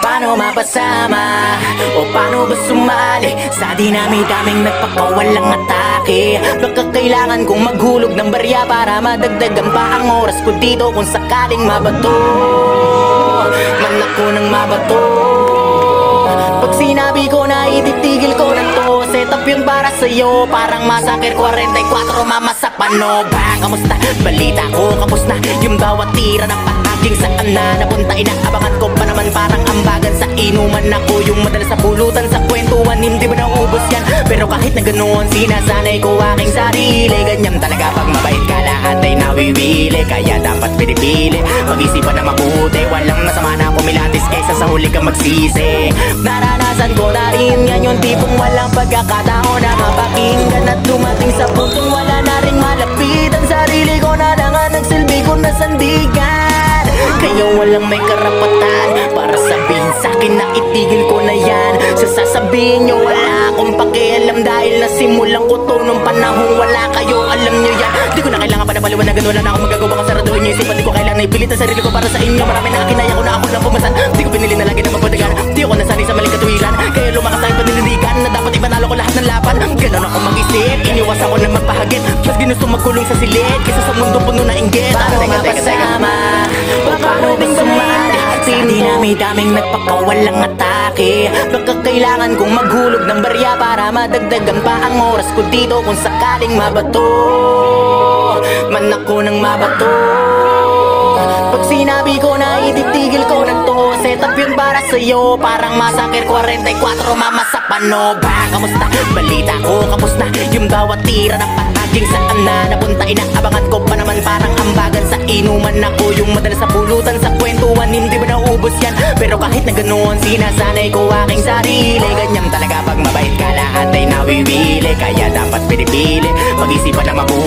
Paano mapasama o paano ba sumali sa dinami-daming nagpakawalang atake? Baka kailangan kong maghulog ng barya para madagdagan pa ang oras ko dito kung sakaling mabato man ako ng mabato. Pag sinabi ko na ititigil ko na to, set up yun para sa'yo, parang masakir 44 mama sa pano. Ba, kamusta? Balita ko, kapos na yung bawat tira ng paaging saan na napunta. Inaabangan ko pa naman parang ambagan sa inuman. Ako yung madalas sa pulutan sa kwentuhan, hindi ba naubos yan? Pero kahit na ganoon, sinasanay ko aking sarili. Ganyan talaga pag mabait ka, lahat ay nawiwili. Kaya dapat pinipili, mag-isipan na mabuti. Walang nasama na pumilatis kaysa sa huli kang magsisi. Naranasan ko na rin yan yung tipong walang pagkakataon na mapakinggan at dumating sa puntong wala na rin malapit. Ang sarili ko na lang ang nagsilbi ko na sandigan. Kaya walang may karapatan para sabihin sa'kin na itigil ko na yan. Sasabihin nyo wala akong pakialam dahil nasimulan ko to nung panahong wala kayo, alam nyo yan. Di ko na kailangan pa na paliwanagan, wala na akong magagawa kang saraduhin nyo isipan. Di ko kailangan na ipilit ang sarili ko para sa inyo. Marami na kinaya ko na ako lang pumasan. Di ko pinili na lagi na mapadagan. Di ako nasanay sa maling katuwiran, kaya lumakas tayong panindigan na dapat ipanalo ko lahat ng laban. Ganon ako mag-isip, iniwas ako na magpahagit. Mas ginusto magkulong sa silid kaysa sa mundo puno na inggit. Paano mapasama o paano ba sumali sa dinami-daming nagpakawalang atake? Baka kailangan kong maghulog ng barya para madagdagan pa ang oras ko dito kung sakaling mabato man ako ng mabato. Pag sinabi ko na ititigil ko na to, set up yun para sa'yo, parang masakir 44 mama sa pano. Ba, kamusta? Balita ko, kapos na yung bawat tira ng paaging saan na napunta. Inaabangan ko pa naman parang ambagan sa inuman. Ako yung madalas sa pulutan sa kwentuhan, hindi ba naubos yan? Pero kahit na ganoon, sinasanay ko aking sarili. Ganyan talaga pag mabait ka, lahat ay nawiwili. Kaya dapat pinipili, mag-isipan na mabuhay.